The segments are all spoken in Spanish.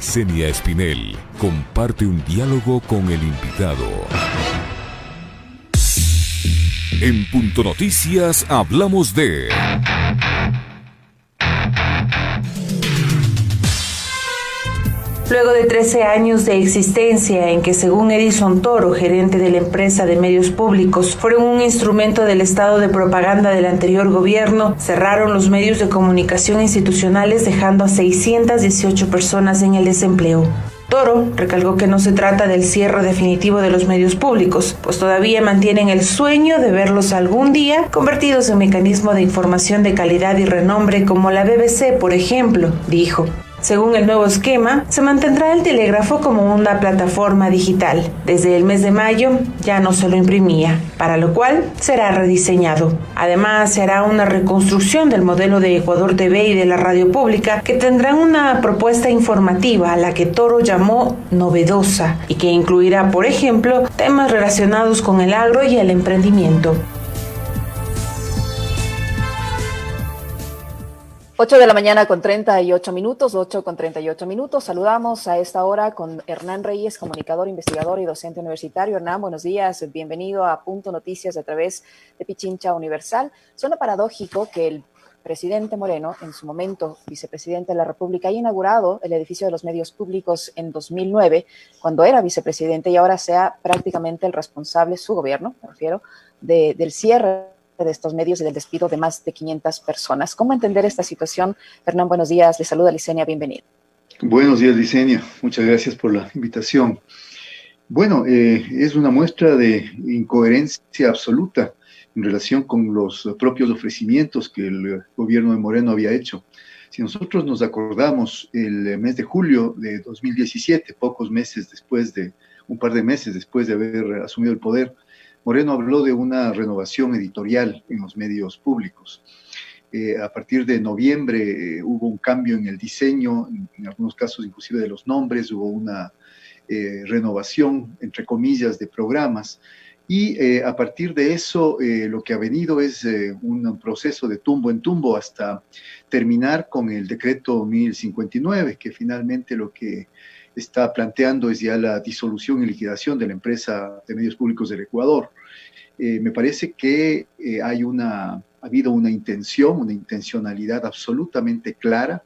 Licenia Espinel comparte un diálogo con el invitado. En Punto Noticias hablamos de... Luego de 13 años de existencia en que, según Edison Toro, gerente de la empresa de medios públicos, fueron un instrumento del estado de propaganda del anterior gobierno, cerraron los medios de comunicación institucionales dejando a 618 personas en el desempleo. Toro recalcó que no se trata del cierre definitivo de los medios públicos, pues todavía mantienen el sueño de verlos algún día convertidos en mecanismo de información de calidad y renombre como la BBC, por ejemplo, dijo. Según el nuevo esquema, se mantendrá el telégrafo como una plataforma digital. Desde el mes de mayo ya no se lo imprimía, para lo cual será rediseñado. Además, se hará una reconstrucción del modelo de Ecuador TV y de la radio pública, que tendrán una propuesta informativa a la que Toro llamó novedosa y que incluirá, por ejemplo, temas relacionados con el agro y el emprendimiento. 8 de la mañana con 38 minutos, 8 con 38 minutos. Saludamos a esta hora con Hernán Reyes, comunicador, investigador y docente universitario. Hernán, buenos días, bienvenido a Punto Noticias a través de Pichincha Universal. Suena paradójico que el presidente Moreno, en su momento vicepresidente de la República, haya inaugurado el edificio de los medios públicos en 2009, cuando era vicepresidente, y ahora sea prácticamente el responsable, su gobierno, me refiero, del cierre de estos medios y del despido de más de 500 personas. ¿Cómo entender esta situación? Hernán, buenos días. Le saluda Licenia, bienvenido. Buenos días, Licenia. Muchas gracias por la invitación. Bueno, es una muestra de incoherencia absoluta en relación con los propios ofrecimientos que el gobierno de Moreno había hecho. Si nosotros nos acordamos, el mes de julio de 2017, un par de meses después de haber asumido el poder, Moreno habló de una renovación editorial en los medios públicos. A partir de noviembre hubo un cambio en el diseño, en algunos casos inclusive de los nombres, hubo una renovación, entre comillas, de programas. Y a partir de eso lo que ha venido es un proceso de tumbo en tumbo hasta terminar con el decreto 1059, que finalmente lo que está planteando es ya la disolución y liquidación de la empresa de medios públicos del Ecuador. Me parece que ha habido una intencionalidad absolutamente clara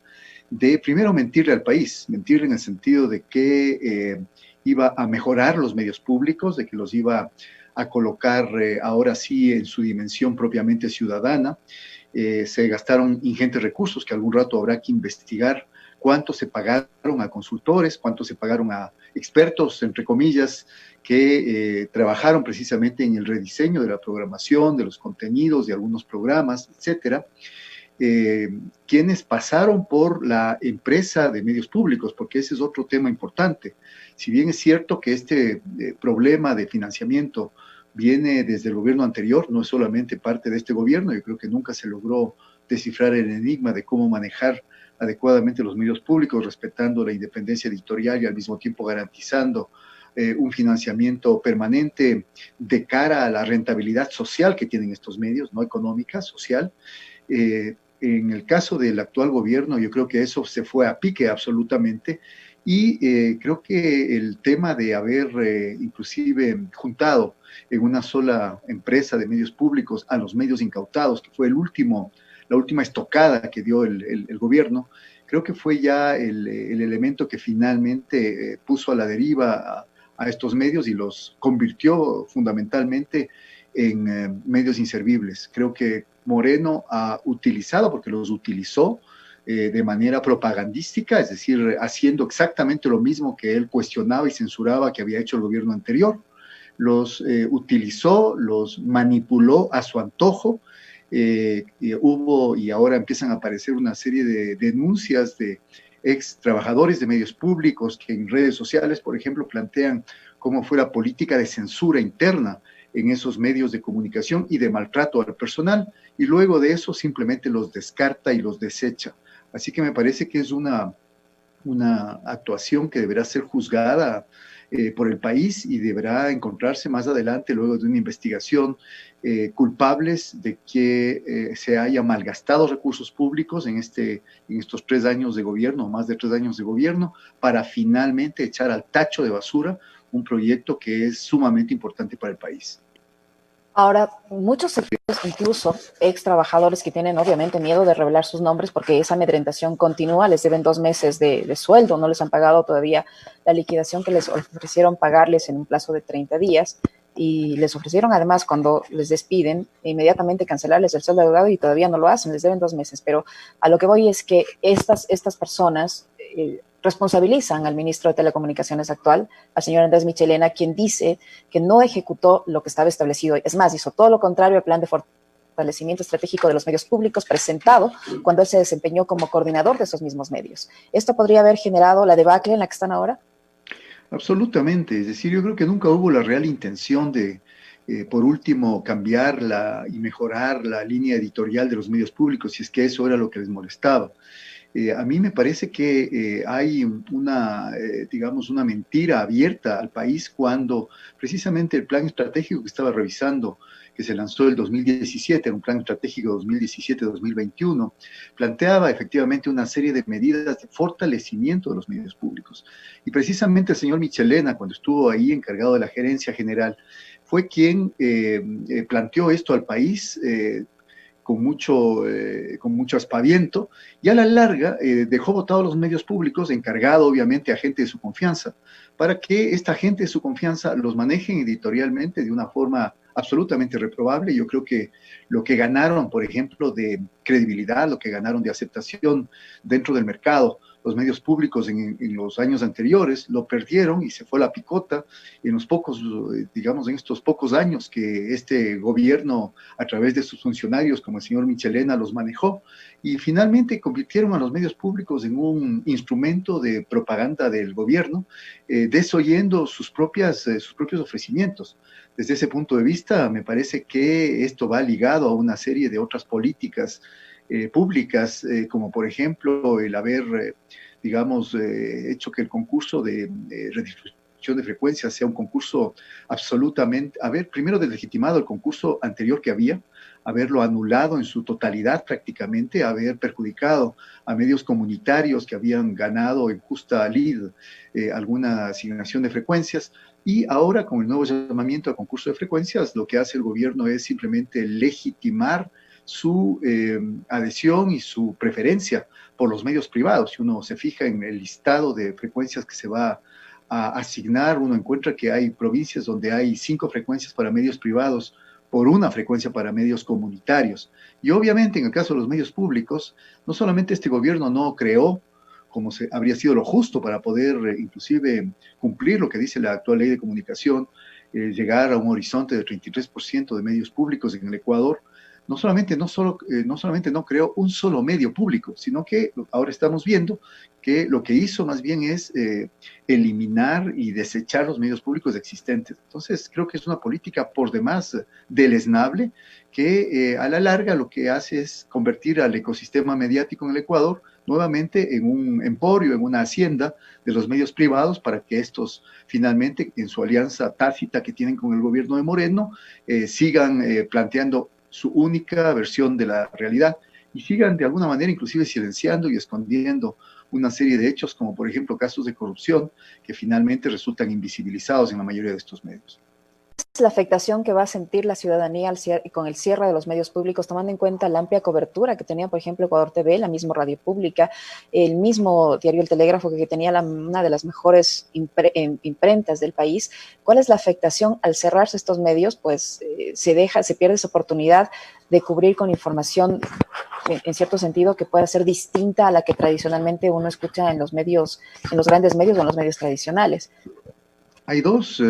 de primero mentirle al país, mentirle en el sentido de que iba a mejorar los medios públicos, de que los iba a colocar ahora sí en su dimensión propiamente ciudadana. Se gastaron ingentes recursos que algún rato habrá que investigar cuánto se pagaron a consultores, cuánto se pagaron a expertos, entre comillas, que trabajaron precisamente en el rediseño de la programación, de los contenidos, de algunos programas, etcétera, quienes pasaron por la empresa de medios públicos, porque ese es otro tema importante. Si bien es cierto que este problema de financiamiento viene desde el gobierno anterior, no es solamente parte de este gobierno, yo creo que nunca se logró descifrar el enigma de cómo manejar adecuadamente los medios públicos, respetando la independencia editorial y al mismo tiempo garantizando un financiamiento permanente de cara a la rentabilidad social que tienen estos medios, no económica, social. En el caso del actual gobierno, yo creo que eso se fue a pique absolutamente, y creo que el tema de haber inclusive juntado en una sola empresa de medios públicos a los medios incautados, que fue la última estocada que dio el gobierno, creo que fue ya el elemento que finalmente puso a la deriva a estos medios y los convirtió fundamentalmente en medios inservibles. Creo que Moreno ha utilizado, porque los utilizó de manera propagandística, es decir, haciendo exactamente lo mismo que él cuestionaba y censuraba que había hecho el gobierno anterior. Los utilizó, los manipuló a su antojo. Hubo y ahora empiezan a aparecer una serie de denuncias de ex trabajadores de medios públicos que en redes sociales, por ejemplo, plantean cómo fue la política de censura interna en esos medios de comunicación y de maltrato al personal, y luego de eso simplemente los descarta y los desecha. Así que me parece que es una actuación que deberá ser juzgada por el país y deberá encontrarse más adelante, luego de una investigación, culpables de que se haya malgastado recursos públicos en estos 3 años de gobierno, más de 3 años de gobierno, para finalmente echar al tacho de basura un proyecto que es sumamente importante para el país. Ahora, muchos sectores, incluso ex trabajadores que tienen obviamente miedo de revelar sus nombres porque esa amedrentación continúa, les deben 2 meses de sueldo, no les han pagado todavía la liquidación que les ofrecieron pagarles en un plazo de 30 días y les ofrecieron además cuando les despiden inmediatamente cancelarles el sueldo deudado y todavía no lo hacen, les deben 2 meses. Pero a lo que voy es que estas personas responsabilizan al ministro de Telecomunicaciones actual, al señor Andrés Michelena, quien dice que no ejecutó lo que estaba establecido. Es más, hizo todo lo contrario al plan de fortalecimiento estratégico de los medios públicos presentado cuando él se desempeñó como coordinador de esos mismos medios. ¿Esto podría haber generado la debacle en la que están ahora? Absolutamente, es decir, yo creo que nunca hubo la real intención de, por último, cambiar y mejorar la línea editorial de los medios públicos, si es que eso era lo que les molestaba. A mí me parece que hay digamos, una mentira abierta al país cuando precisamente el plan estratégico que estaba revisando, que se lanzó en el 2017, un plan estratégico 2017-2021, planteaba efectivamente una serie de medidas de fortalecimiento de los medios públicos. Y precisamente el señor Michelena, cuando estuvo ahí encargado de la gerencia general, fue quien planteó esto al país, con mucho aspaviento, y a la larga dejó votados los medios públicos, encargado obviamente a gente de su confianza, para que esta gente de su confianza los manejen editorialmente de una forma absolutamente reprobable. Yo creo que lo que ganaron, por ejemplo, de credibilidad, lo que ganaron de aceptación dentro del mercado, los medios públicos en los años anteriores, lo perdieron y se fue a la picota en los pocos, digamos, en estos pocos años que este gobierno, a través de sus funcionarios, como el señor Michelena, los manejó, y finalmente convirtieron a los medios públicos en un instrumento de propaganda del gobierno, desoyendo sus propios ofrecimientos. Desde ese punto de vista, me parece que esto va ligado a una serie de otras políticas públicas, como por ejemplo el haber, digamos, hecho que el concurso de redistribución de frecuencias sea un concurso absolutamente, haber primero deslegitimado el concurso anterior que había, haberlo anulado en su totalidad prácticamente, haber perjudicado a medios comunitarios que habían ganado en justa lid alguna asignación de frecuencias. Y ahora, con el nuevo llamamiento al concurso de frecuencias, lo que hace el gobierno es simplemente legitimar su adhesión y su preferencia por los medios privados. Si uno se fija en el listado de frecuencias que se va a asignar, uno encuentra que hay provincias donde hay 5 frecuencias para medios privados por 1 frecuencia para medios comunitarios. Y obviamente, en el caso de los medios públicos, no solamente este gobierno no creó, como habría sido lo justo para poder inclusive cumplir lo que dice la actual ley de comunicación, llegar a un horizonte de 33% de medios públicos en el Ecuador, no solamente no creó un solo medio público, sino que ahora estamos viendo que lo que hizo más bien es eliminar y desechar los medios públicos existentes. Entonces, creo que es una política por demás deleznable que a la larga lo que hace es convertir al ecosistema mediático en el Ecuador nuevamente en un emporio, en una hacienda de los medios privados para que estos finalmente, en su alianza tácita que tienen con el gobierno de Moreno, sigan planteando su única versión de la realidad y sigan de alguna manera inclusive silenciando y escondiendo una serie de hechos como por ejemplo casos de corrupción que finalmente resultan invisibilizados en la mayoría de estos medios. Es la afectación que va a sentir la ciudadanía con el cierre de los medios públicos, tomando en cuenta la amplia cobertura que tenía, por ejemplo, Ecuador TV, la misma Radio Pública, el mismo diario El Telégrafo, que tenía una de las mejores imprentas del país. ¿Cuál es la afectación al cerrarse estos medios? Pues se pierde esa oportunidad de cubrir con información, en cierto sentido, que pueda ser distinta a la que tradicionalmente uno escucha en los medios, en los grandes medios o en los medios tradicionales. Hay 2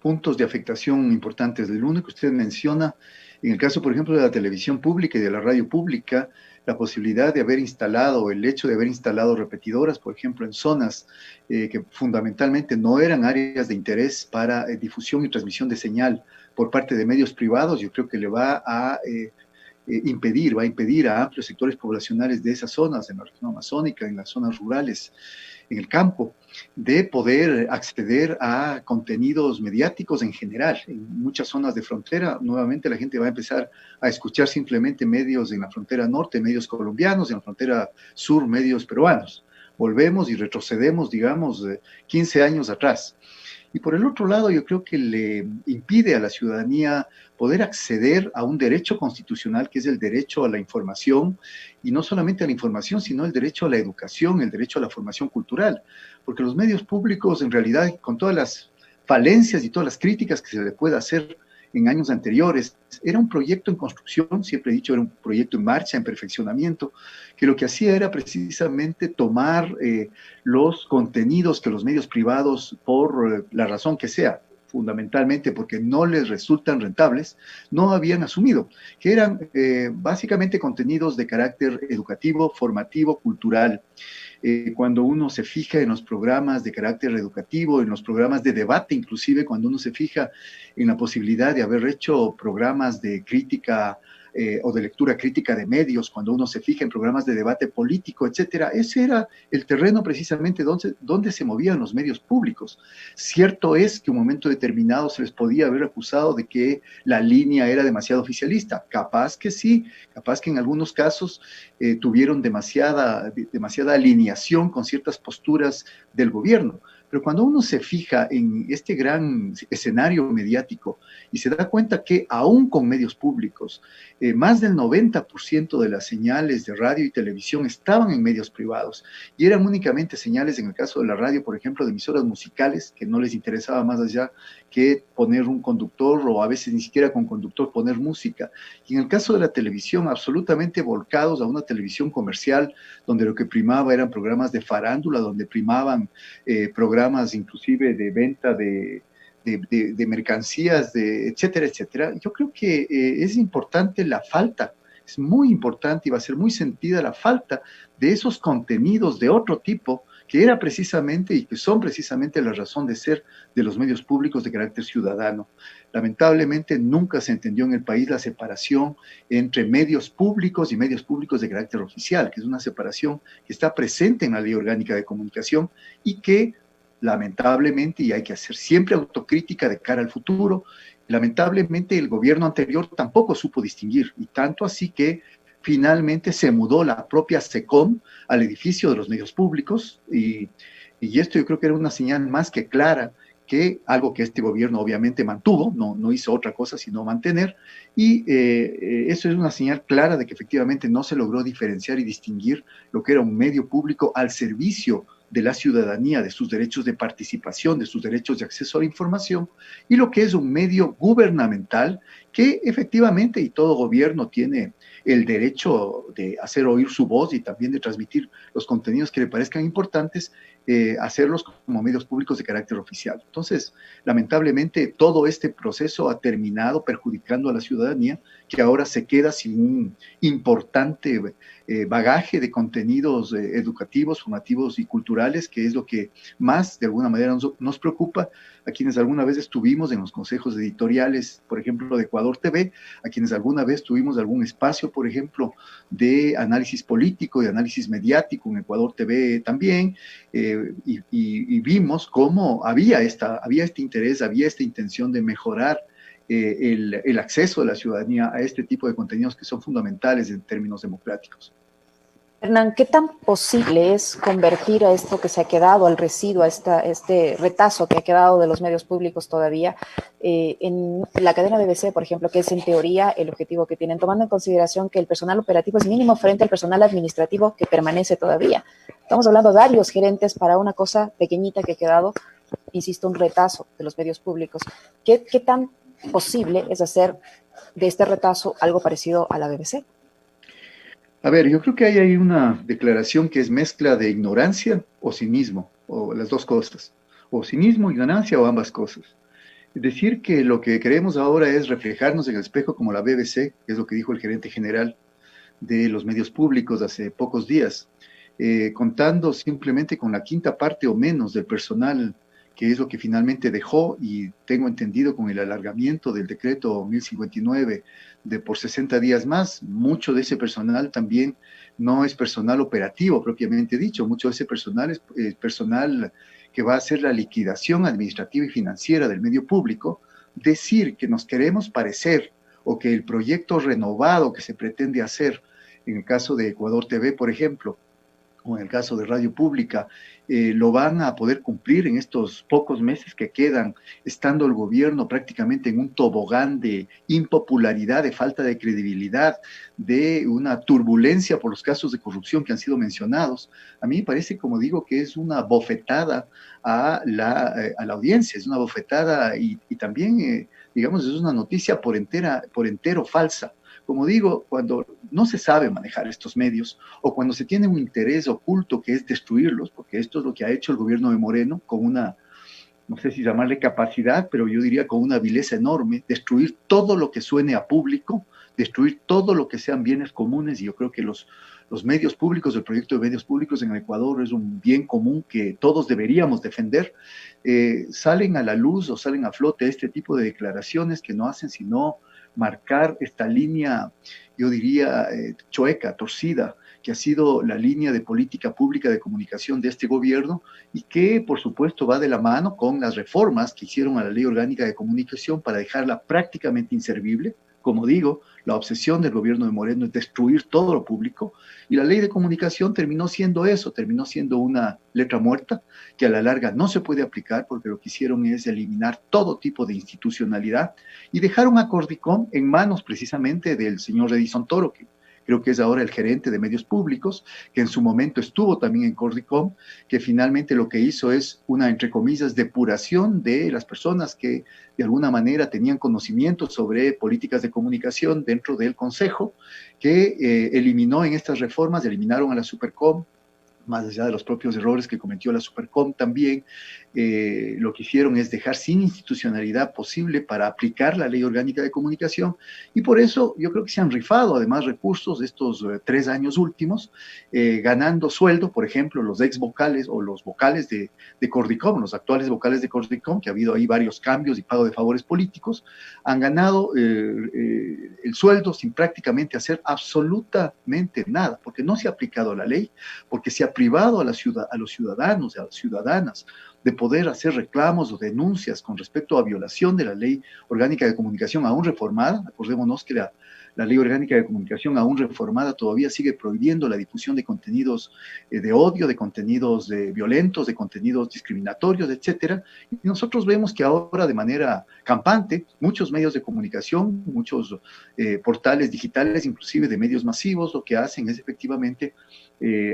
puntos de afectación importantes. El uno que usted menciona, en el caso, por ejemplo, de la televisión pública y de la radio pública, la posibilidad de haber instalado, el hecho de haber instalado repetidoras, por ejemplo, en zonas que fundamentalmente no eran áreas de interés para difusión y transmisión de señal por parte de medios privados, yo creo que le va a va a impedir a amplios sectores poblacionales de esas zonas, en la región amazónica, en las zonas rurales, en el campo, de poder acceder a contenidos mediáticos en general. En muchas zonas de frontera, nuevamente la gente va a empezar a escuchar simplemente medios en la frontera norte, medios colombianos, en la frontera sur, medios peruanos. Volvemos y retrocedemos, digamos, 15 años atrás. Y por el otro lado, yo creo que le impide a la ciudadanía poder acceder a un derecho constitucional que es el derecho a la información, y no solamente a la información, sino el derecho a la educación, el derecho a la formación cultural, porque los medios públicos, en realidad, con todas las falencias y todas las críticas que se le pueda hacer en años anteriores, era un proyecto en construcción, siempre he dicho, era un proyecto en marcha, en perfeccionamiento, que lo que hacía era precisamente tomar los contenidos que los medios privados, por la razón que sea, fundamentalmente porque no les resultan rentables, no habían asumido, que eran básicamente contenidos de carácter educativo, formativo, cultural. Cuando uno se fija en los programas de carácter educativo, en los programas de debate, inclusive cuando uno se fija en la posibilidad de haber hecho programas de crítica o de lectura crítica de medios, cuando uno se fija en programas de debate político, etcétera, ese era el terreno precisamente donde se movían los medios públicos. Cierto es que en un momento determinado se les podía haber acusado de que la línea era demasiado oficialista, capaz que sí, capaz que en algunos casos tuvieron demasiada alineación con ciertas posturas del gobierno. Pero cuando uno se fija en este gran escenario mediático y se da cuenta que aún con medios públicos, más del 90% de las señales de radio y televisión estaban en medios privados y eran únicamente señales, en el caso de la radio, por ejemplo, de emisoras musicales, que no les interesaba más allá que poner un conductor o a veces ni siquiera con conductor poner música. Y en el caso de la televisión, absolutamente volcados a una televisión comercial, donde lo que primaba eran programas de farándula, donde primaban programas inclusive de venta de mercancías, etcétera, etcétera. Yo creo que es importante la falta, es muy importante y va a ser muy sentida la falta de esos contenidos de otro tipo que era precisamente y que son precisamente la razón de ser de los medios públicos de carácter ciudadano. Lamentablemente nunca se entendió en el país la separación entre medios públicos y medios públicos de carácter oficial, que es una separación que está presente en la Ley Orgánica de Comunicación y que lamentablemente, y hay que hacer siempre autocrítica de cara al futuro, lamentablemente el gobierno anterior tampoco supo distinguir, y tanto así que finalmente se mudó la propia SECOM al edificio de los medios públicos, y esto yo creo que era una señal más que clara, que algo que este gobierno obviamente mantuvo, no hizo otra cosa sino mantener, y eso es una señal clara de que efectivamente no se logró diferenciar y distinguir lo que era un medio público al servicio de la ciudadanía, de sus derechos de participación, de sus derechos de acceso a la información, y lo que es un medio gubernamental que efectivamente, y todo gobierno tiene el derecho de hacer oír su voz y también de transmitir los contenidos que le parezcan importantes, hacerlos como medios públicos de carácter oficial. Entonces, lamentablemente, todo este proceso ha terminado perjudicando a la ciudadanía, que ahora se queda sin un importante bagaje de contenidos educativos, formativos y culturales, que es lo que más, de alguna manera, nos preocupa a quienes alguna vez estuvimos en los consejos editoriales, por ejemplo, de Ecuador TV, a quienes alguna vez tuvimos algún espacio, por ejemplo, de análisis político y análisis mediático en Ecuador TV también, y vimos cómo había este interés, había esta intención de mejorar el acceso de la ciudadanía a este tipo de contenidos que son fundamentales en términos democráticos. Hernán, ¿qué tan posible es convertir a esto que se ha quedado, al residuo, a este retazo que ha quedado de los medios públicos todavía, en la cadena BBC, por ejemplo, que es en teoría el objetivo que tienen, tomando en consideración que el personal operativo es mínimo frente al personal administrativo que permanece todavía? Estamos hablando de varios gerentes para una cosa pequeñita que ha quedado, insisto, un retazo de los medios públicos. ¿Qué tan posible es hacer de este retazo algo parecido a la BBC? A ver, yo creo que hay ahí una declaración que es mezcla de ignorancia o cinismo, o las dos cosas, o cinismo, ignorancia o ambas cosas. Es decir, que lo que queremos ahora es reflejarnos en el espejo como la BBC, que es lo que dijo el gerente general de los medios públicos hace pocos días, contando simplemente con la quinta parte o menos del personal que es lo que finalmente dejó, y tengo entendido con el alargamiento del decreto 1059 por 60 días más, mucho de ese personal también no es personal operativo propiamente dicho, mucho de ese personal es personal que va a hacer la liquidación administrativa y financiera del medio público. Decir que nos queremos parecer o que el proyecto renovado que se pretende hacer, en el caso de Ecuador TV, por ejemplo, o en el caso de Radio Pública, lo van a poder cumplir en estos pocos meses que quedan, estando el gobierno prácticamente en un tobogán de impopularidad, de falta de credibilidad, de una turbulencia por los casos de corrupción que han sido mencionados. A mí me parece, como digo, que es una bofetada a la audiencia, es una bofetada y también, digamos, es una noticia por entero falsa. Como digo, cuando no se sabe manejar estos medios o cuando se tiene un interés oculto que es destruirlos, porque esto es lo que ha hecho el gobierno de Moreno con una, no sé si llamarle capacidad, pero yo diría con una vileza enorme, destruir todo lo que suene a público, destruir todo lo que sean bienes comunes, y yo creo que los medios públicos, el proyecto de medios públicos en el Ecuador es un bien común que todos deberíamos defender. Salen a la luz o salen a flote este tipo de declaraciones que no hacen sino marcar esta línea, yo diría, chueca, torcida, que ha sido la línea de política pública de comunicación de este gobierno y que, por supuesto, va de la mano con las reformas que hicieron a la Ley Orgánica de Comunicación para dejarla prácticamente inservible. Como digo, la obsesión del gobierno de Moreno es destruir todo lo público, y la ley de comunicación terminó siendo eso, terminó siendo una letra muerta que a la larga no se puede aplicar, porque lo que hicieron es eliminar todo tipo de institucionalidad y dejaron a Cordicom en manos precisamente del señor Edison Toro, que creo que es ahora el gerente de medios públicos, que en su momento estuvo también en Cordicom, que finalmente lo que hizo es una, entre comillas, depuración de las personas que de alguna manera tenían conocimientos sobre políticas de comunicación dentro del Consejo, que eliminó en estas reformas, eliminaron a la Supercom, más allá de los propios errores que cometió la Supercom también, lo que hicieron es dejar sin institucionalidad posible para aplicar la Ley Orgánica de Comunicación, y por eso yo creo que se han rifado además recursos estos 3 años últimos, ganando sueldo, por ejemplo, los ex vocales o los vocales de Cordicom, los actuales vocales de Cordicom, que ha habido ahí varios cambios y pago de favores políticos, han ganado el sueldo sin prácticamente hacer absolutamente nada, porque no se ha aplicado la ley, porque se ha privado a los ciudadanos y a las ciudadanas de poder hacer reclamos o denuncias con respecto a violación de la Ley Orgánica de Comunicación aún reformada. Acordémonos que la Ley Orgánica de Comunicación aún reformada todavía sigue prohibiendo la difusión de contenidos de odio, de contenidos violentos, de contenidos discriminatorios, etcétera. Y nosotros vemos que ahora de manera campante muchos medios de comunicación, muchos portales digitales, inclusive de medios masivos, lo que hacen es efectivamente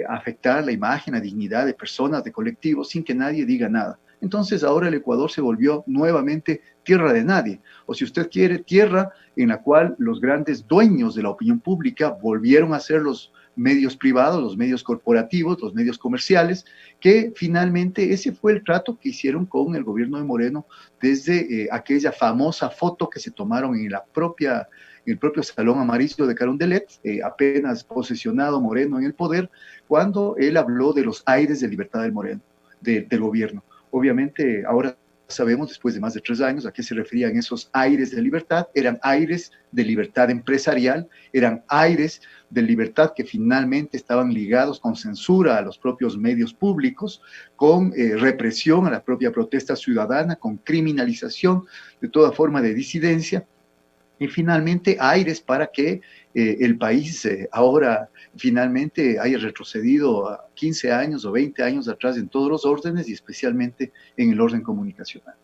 afectar la imagen, la dignidad de personas, de colectivos, sin que nadie diga nada. Entonces ahora el Ecuador se volvió nuevamente tierra de nadie, o si usted quiere, tierra en la cual los grandes dueños de la opinión pública volvieron a ser los medios privados, los medios corporativos, los medios comerciales, que finalmente ese fue el trato que hicieron con el gobierno de Moreno desde aquella famosa foto que se tomaron en el propio Salón Amarillo de Carondelet, apenas posesionado Moreno en el poder, cuando él habló de los aires de libertad del Moreno, del gobierno. Obviamente, ahora sabemos, después de más de 3 años, a qué se referían esos aires de libertad. Eran aires de libertad empresarial, eran aires de libertad que finalmente estaban ligados con censura a los propios medios públicos, con represión a la propia protesta ciudadana, con criminalización de toda forma de disidencia, y finalmente aires para que el país ahora finalmente haya retrocedido a 15 años o 20 años atrás en todos los órdenes y especialmente en el orden comunicacional.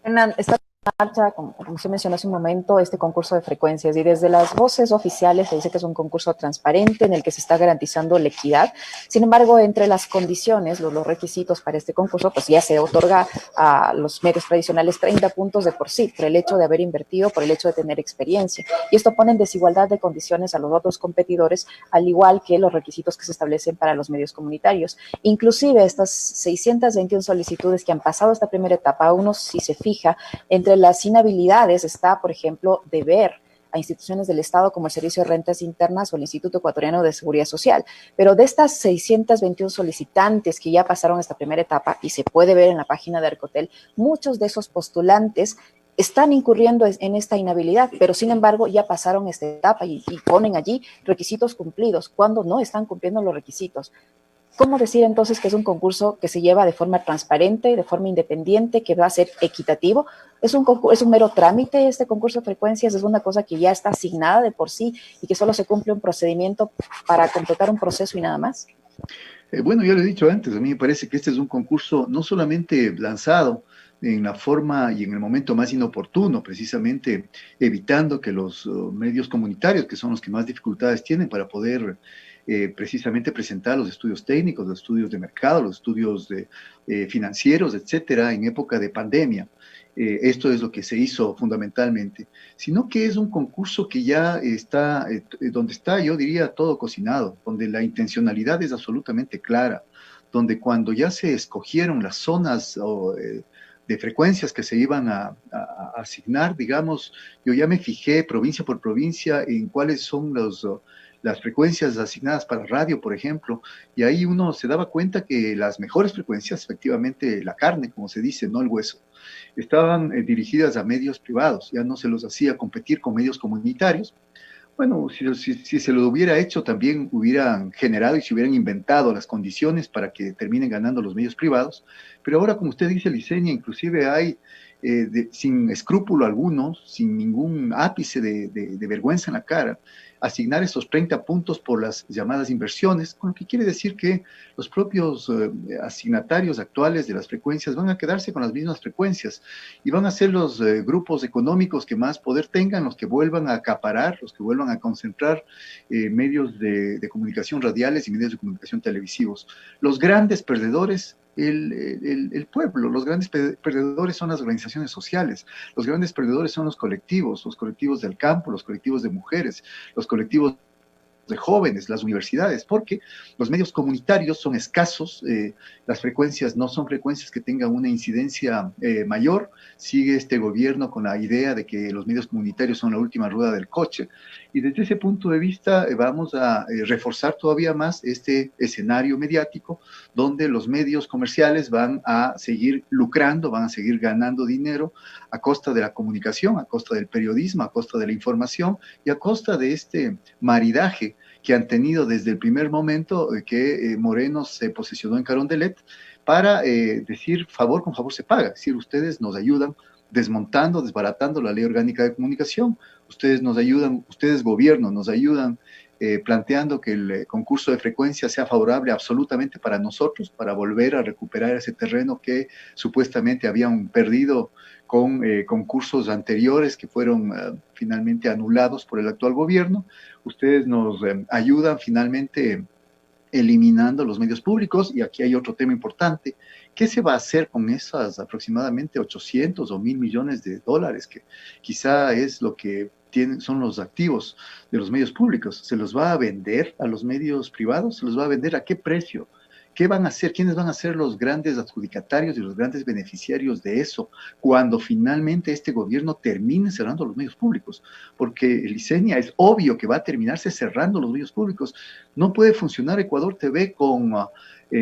Hernán, está en marcha, como usted mencionó hace un momento, este concurso de frecuencias, y desde las voces oficiales se dice que es un concurso transparente en el que se está garantizando la equidad. Sin embargo, entre las condiciones, los requisitos para este concurso, pues ya se otorga a los medios tradicionales 30 puntos de por sí, por el hecho de haber invertido, por el hecho de tener experiencia. Y esto pone en desigualdad de condiciones a los otros competidores, al igual que los requisitos que se establecen para los medios comunitarios. Inclusive estas 621 solicitudes que han pasado esta primera etapa, uno, si se fija, entre las inhabilidades está, por ejemplo, deber a instituciones del Estado como el Servicio de Rentas Internas o el Instituto Ecuatoriano de Seguridad Social. Pero de estas 621 solicitantes que ya pasaron esta primera etapa, y se puede ver en la página de Arcotel, muchos de esos postulantes están incurriendo en esta inhabilidad, pero sin embargo ya pasaron esta etapa y ponen allí requisitos cumplidos, cuando no están cumpliendo los requisitos. ¿Cómo decir entonces que es un concurso que se lleva de forma transparente, de forma independiente, que va a ser equitativo? ¿Es un mero trámite este concurso de frecuencias? ¿Es una cosa que ya está asignada de por sí y que solo se cumple un procedimiento para completar un proceso y nada más? Bueno, ya lo he dicho antes, a mí me parece que este es un concurso no solamente lanzado en la forma y en el momento más inoportuno, precisamente evitando que los medios comunitarios, que son los que más dificultades tienen para poder precisamente presentar los estudios técnicos, los estudios de mercado, los estudios financieros, etcétera, en época de pandemia. Esto es lo que se hizo fundamentalmente, sino que es un concurso que ya está, donde está, yo diría, todo cocinado, donde la intencionalidad es absolutamente clara, donde cuando ya se escogieron las zonas de frecuencias que se iban a asignar, digamos, yo ya me fijé provincia por provincia en cuáles son las frecuencias asignadas para radio, por ejemplo, y ahí uno se daba cuenta que las mejores frecuencias, efectivamente la carne, como se dice, no el hueso, estaban dirigidas a medios privados, ya no se los hacía competir con medios comunitarios. Bueno, si se lo hubiera hecho, también hubieran generado y se hubieran inventado las condiciones para que terminen ganando los medios privados, pero ahora, como usted dice, Liceña, inclusive hay, sin escrúpulo alguno, sin ningún ápice de vergüenza en la cara, asignar esos 30 puntos por las llamadas inversiones, con lo que quiere decir que los propios asignatarios actuales de las frecuencias van a quedarse con las mismas frecuencias y van a ser los grupos económicos que más poder tengan los que vuelvan a acaparar, los que vuelvan a concentrar medios de comunicación radiales y medios de comunicación televisivos. Los grandes perdedores, el pueblo, los grandes perdedores son las organizaciones sociales, los grandes perdedores son los colectivos del campo, los colectivos de mujeres, los colectivos de jóvenes, las universidades, porque los medios comunitarios son escasos, las frecuencias no son frecuencias que tengan una incidencia mayor, sigue este gobierno con la idea de que los medios comunitarios son la última rueda del coche, y desde ese punto de vista vamos a reforzar todavía más este escenario mediático, donde los medios comerciales van a seguir lucrando, van a seguir ganando dinero a costa de la comunicación, a costa del periodismo, a costa de la información y a costa de este maridaje que han tenido desde el primer momento que Moreno se posicionó en Carondelet para decir favor con favor se paga, es decir, ustedes nos ayudan desmontando, desbaratando la ley orgánica de comunicación, ustedes nos ayudan, ustedes gobierno nos ayudan planteando que el concurso de frecuencia sea favorable absolutamente para nosotros, para volver a recuperar ese terreno que supuestamente habían perdido con concursos anteriores que fueron finalmente anulados por el actual gobierno. Ustedes nos ayudan finalmente eliminando los medios públicos, y aquí hay otro tema importante. ¿Qué se va a hacer con esas aproximadamente 800 o 1.000 millones de dólares, que quizá es lo que son los activos de los medios públicos? ¿Se los va a vender a los medios privados? ¿Se los va a vender a qué precio? ¿Qué van a hacer? ¿Quiénes van a ser los grandes adjudicatarios y los grandes beneficiarios de eso cuando finalmente este gobierno termine cerrando los medios públicos? Porque, Liceña, es obvio que va a terminarse cerrando los medios públicos. No puede funcionar Ecuador TV con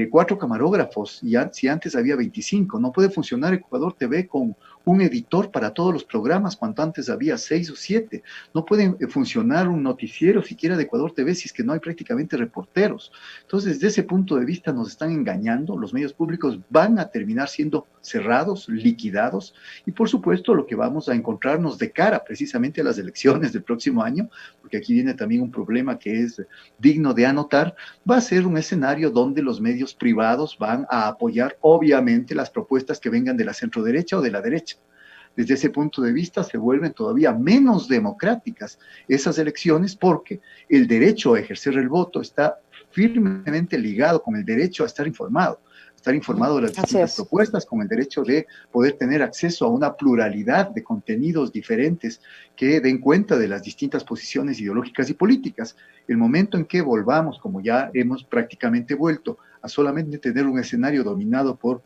4 camarógrafos, y si antes había 25. No puede funcionar Ecuador TV con un editor para todos los programas, cuando antes había 6 o 7. No puede funcionar un noticiero siquiera de Ecuador TV si es que no hay prácticamente reporteros. Entonces, desde ese punto de vista nos están engañando, los medios públicos van a terminar siendo cerrados, liquidados, y por supuesto lo que vamos a encontrarnos de cara precisamente a las elecciones del próximo año, porque aquí viene también un problema que es digno de anotar, va a ser un escenario donde los medios privados van a apoyar obviamente las propuestas que vengan de la centroderecha o de la derecha. Desde ese punto de vista se vuelven todavía menos democráticas esas elecciones, porque el derecho a ejercer el voto está firmemente ligado con el derecho a estar informado de las distintas propuestas, con el derecho de poder tener acceso a una pluralidad de contenidos diferentes que den cuenta de las distintas posiciones ideológicas y políticas. El momento en que volvamos, como ya hemos prácticamente vuelto, a solamente tener un escenario dominado por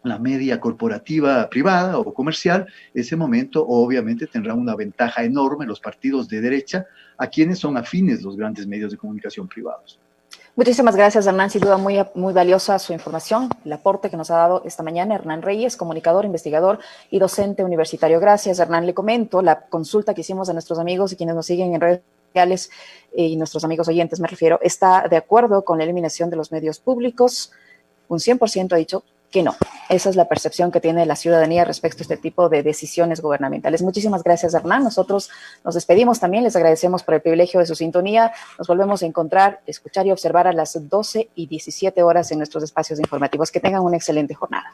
la media corporativa privada o comercial, ese momento obviamente tendrá una ventaja enorme los partidos de derecha a quienes son afines los grandes medios de comunicación privados. Muchísimas gracias, Hernán. Sin duda muy valiosa su información, el aporte que nos ha dado esta mañana Hernán Reyes, comunicador, investigador y docente universitario. Gracias, Hernán. Le comento la consulta que hicimos a nuestros amigos y quienes nos siguen en redes sociales y nuestros amigos oyentes, me refiero, está de acuerdo con la eliminación de los medios públicos. Un 100% ha dicho que no. Esa es la percepción que tiene la ciudadanía respecto a este tipo de decisiones gubernamentales. Muchísimas gracias, Hernán. Nosotros nos despedimos también. Les agradecemos por el privilegio de su sintonía. Nos volvemos a encontrar, escuchar y observar a las 12:17 en nuestros espacios informativos. Que tengan una excelente jornada.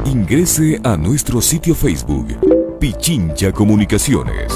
Ingrese a nuestro sitio Facebook, Pichincha Comunicaciones.